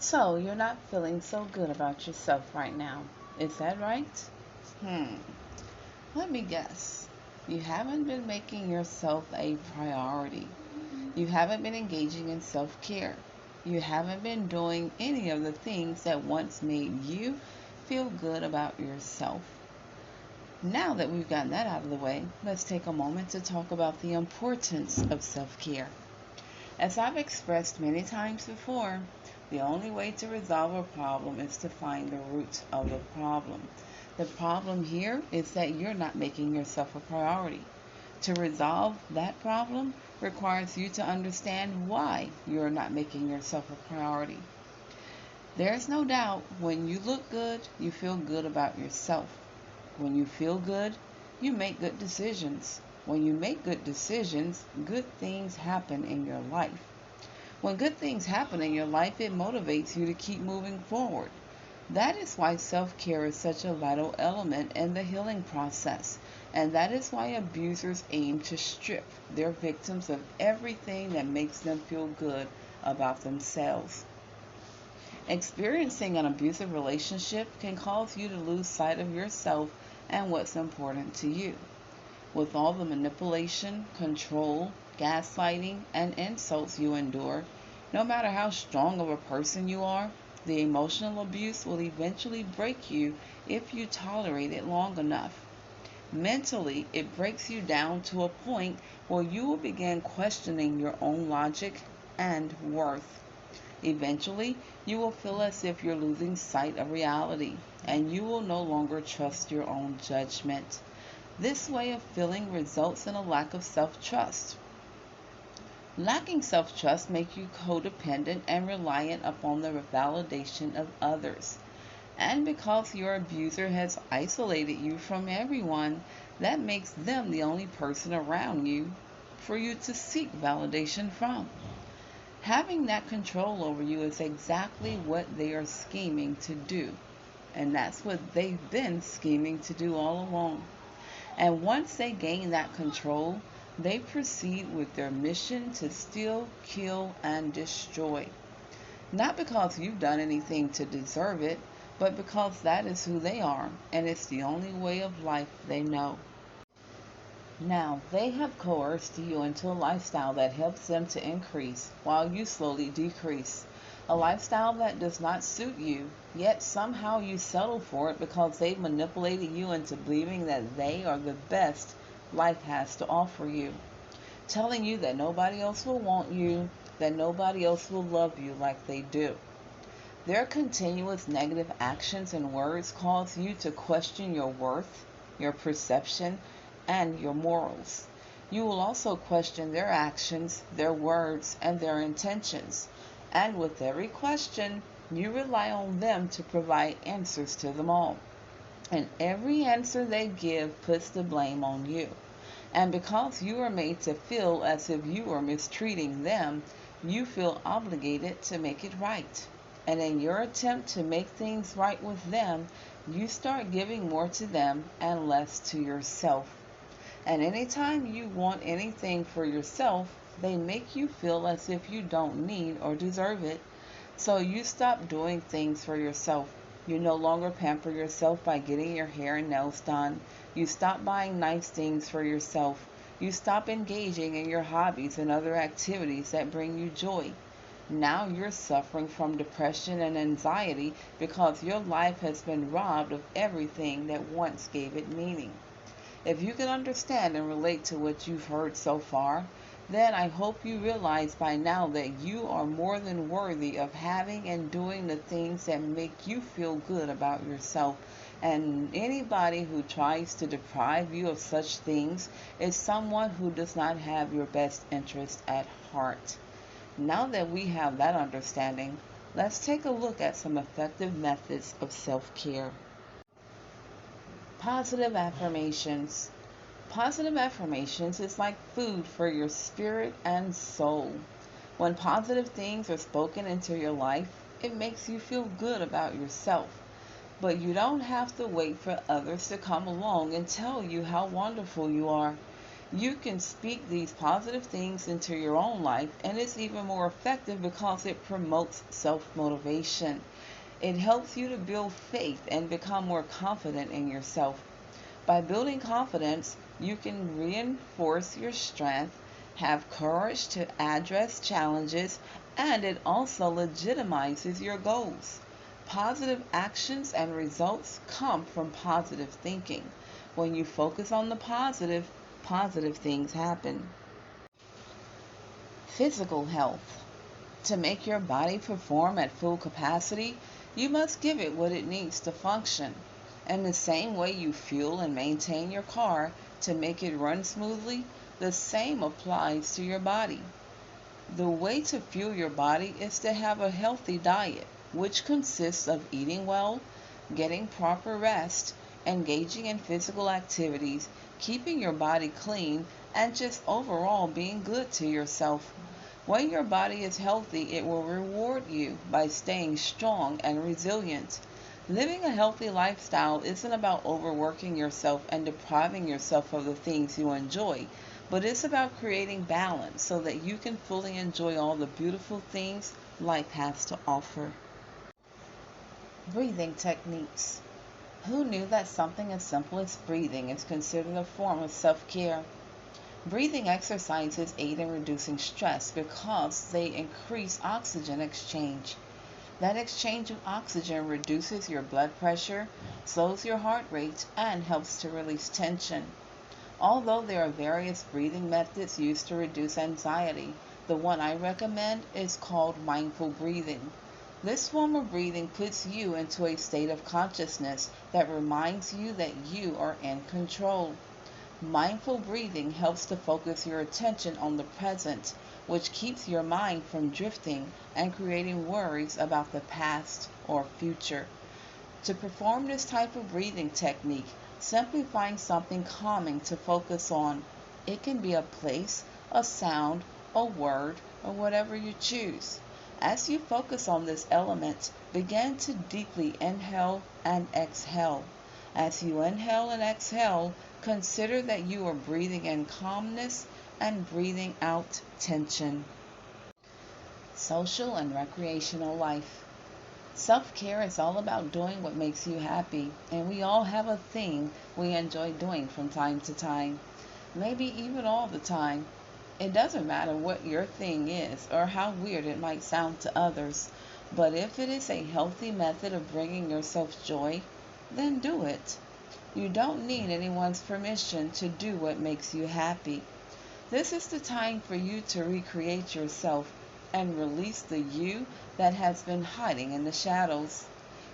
So, you're not feeling so good about yourself right now. Is that right? Hmm. Let me guess. You haven't been making yourself a priority. You haven't been engaging in self care. You haven't been doing any of the things that once made you feel good about yourself. Now that we've gotten that out of the way, let's take a moment to talk about the importance of self care. As I've expressed many times before, the only way to resolve a problem is to find the root of the problem. The problem here is that you're not making yourself a priority. To resolve that problem requires you to understand why you're not making yourself a priority. There's no doubt when you look good, you feel good about yourself. When you feel good, you make good decisions. When you make good decisions, good things happen in your life. When good things happen in your life, it motivates you to keep moving forward. That is why self-care is such a vital element in the healing process. And that is why abusers aim to strip their victims of everything that makes them feel good about themselves. Experiencing an abusive relationship can cause you to lose sight of yourself and what's important to you. With all the manipulation, control, gaslighting, and insults you endure, no matter how strong of a person you are, the emotional abuse will eventually break you if you tolerate it long enough. Mentally, it breaks you down to a point where you will begin questioning your own logic and worth. Eventually, you will feel as if you're losing sight of reality, and you will no longer trust your own judgment. This way of feeling results in a lack of self-trust. Lacking self-trust makes you codependent and reliant upon the validation of others. And because your abuser has isolated you from everyone, that makes them the only person around you for you to seek validation from. Having that control over you is exactly what they are scheming to do. And that's what they've been scheming to do all along. And once they gain that control, they proceed with their mission to steal, kill, and destroy. Not because you've done anything to deserve it, but because that is who they are, and it's the only way of life they know. Now, they have coerced you into a lifestyle that helps them to increase while you slowly decrease. A lifestyle that does not suit you, yet somehow you settle for it because they've manipulated you into believing that they are the best life has to offer you. Telling you that nobody else will want you, that nobody else will love you like they do. Their continuous negative actions and words cause you to question your worth, your perception, and your morals. You will also question their actions, their words, and their intentions. And with every question, you rely on them to provide answers to them all. And every answer they give puts the blame on you. And because you are made to feel as if you are mistreating them, you feel obligated to make it right. And in your attempt to make things right with them, you start giving more to them and less to yourself. And anytime you want anything for yourself, they make you feel as if you don't need or deserve it. So you stop doing things for yourself. You no longer pamper yourself by getting your hair and nails done. You stop buying nice things for yourself. You stop engaging in your hobbies and other activities that bring you joy. Now you're suffering from depression and anxiety because your life has been robbed of everything that once gave it meaning. If you can understand and relate to what you've heard so far, then I hope you realize by now that you are more than worthy of having and doing the things that make you feel good about yourself. And anybody who tries to deprive you of such things is someone who does not have your best interest at heart. Now that we have that understanding, let's take a look at some effective methods of self-care. Positive affirmations. Positive affirmations is like food for your spirit and soul. When positive things are spoken into your life, it makes you feel good about yourself. But you don't have to wait for others to come along and tell you how wonderful you are. You can speak these positive things into your own life, and it's even more effective because it promotes self-motivation. It helps you to build faith and become more confident in yourself. By building confidence, you can reinforce your strength, have courage to address challenges, and it also legitimizes your goals. Positive actions and results come from positive thinking. When you focus on the positive, positive things happen. Physical health. To make your body perform at full capacity, you must give it what it needs to function. And the same way you fuel and maintain your car to make it run smoothly, the same applies to your body. The way to fuel your body is to have a healthy diet, which consists of eating well, getting proper rest, engaging in physical activities, keeping your body clean, and just overall being good to yourself. When your body is healthy, it will reward you by staying strong and resilient. Living a healthy lifestyle isn't about overworking yourself and depriving yourself of the things you enjoy, but it's about creating balance so that you can fully enjoy all the beautiful things life has to offer. Breathing techniques. Who knew that something as simple as breathing is considered a form of self-care? Breathing exercises aid in reducing stress because they increase oxygen exchange. That exchange of oxygen reduces your blood pressure, slows your heart rate, and helps to release tension. Although there are various breathing methods used to reduce anxiety, the one I recommend is called mindful breathing. This form of breathing puts you into a state of consciousness that reminds you that you are in control. Mindful breathing helps to focus your attention on the present, which keeps your mind from drifting and creating worries about the past or future. To perform this type of breathing technique, simply find something calming to focus on. It can be a place, a sound, a word, or whatever you choose. As you focus on this element, begin to deeply inhale and exhale. As you inhale and exhale, consider that you are breathing in calmness and breathing out tension. Social and recreational life. Self-care is all about doing what makes you happy, and we all have a thing we enjoy doing from time to time, maybe even all the time. It doesn't matter what your thing is or how weird it might sound to others, but if it is a healthy method of bringing yourself joy, then do it. You don't need anyone's permission to do what makes you happy. This is the time for you to recreate yourself and release the you that has been hiding in the shadows.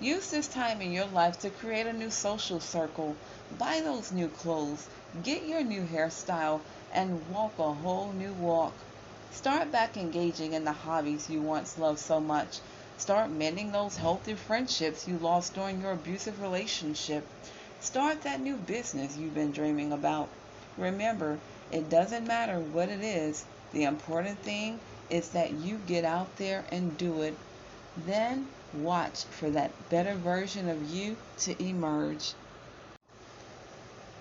Use this time in your life to create a new social circle, buy those new clothes, get your new hairstyle, and walk a whole new walk. Start back engaging in the hobbies you once loved so much. Start mending those healthy friendships you lost during your abusive relationship. Start that new business you've been dreaming about. Remember, it doesn't matter what it is. The important thing is that you get out there and do it. Then watch for that better version of you to emerge.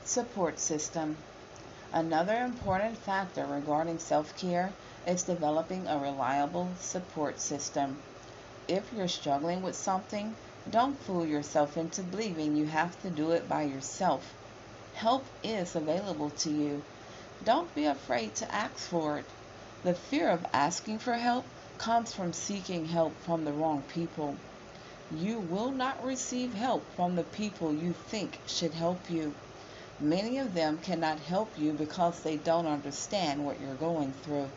Support system. Another important factor regarding self-care is developing a reliable support system. If you're struggling with something, don't fool yourself into believing you have to do it by yourself. Help is available to you. Don't be afraid to ask for it. The fear of asking for help comes from seeking help from the wrong people. You will not receive help from the people you think should help you. Many of them cannot help you because they don't understand what you're going through.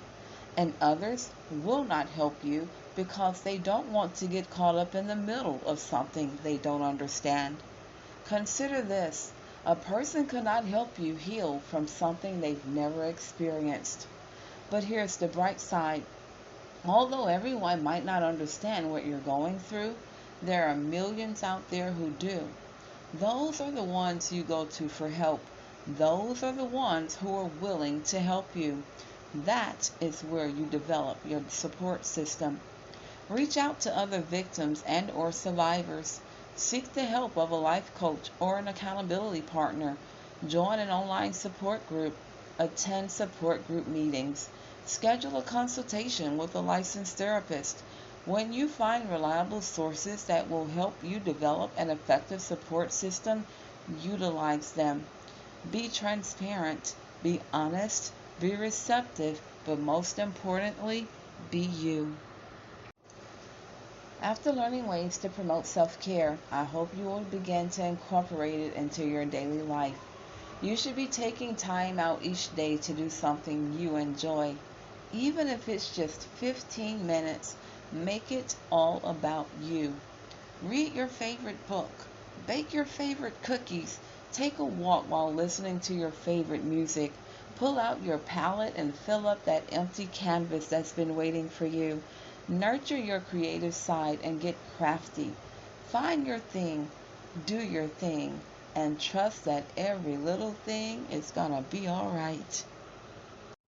And others will not help you because they don't want to get caught up in the middle of something they don't understand. Consider this. A person cannot help you heal from something they've never experienced. But here's the bright side. Although everyone might not understand what you're going through, there are millions out there who do. Those are the ones you go to for help. Those are the ones who are willing to help you. That is where you develop your support system. Reach out to other victims and or survivors. Seek the help of a life coach or an accountability partner. Join an online support group. Attend support group meetings. Schedule a consultation with a licensed therapist. When you find reliable sources that will help you develop an effective support system, utilize them. Be transparent, be honest, be receptive, but most importantly, be you. After learning ways to promote self-care, I hope you will begin to incorporate it into your daily life. You should be taking time out each day to do something you enjoy. Even if it's just 15 minutes, make it all about you. Read your favorite book, bake your favorite cookies, take a walk while listening to your favorite music. Pull out your palette and fill up that empty canvas that's been waiting for you. Nurture your creative side and get crafty. Find your thing, do your thing, and trust that every little thing is gonna be alright.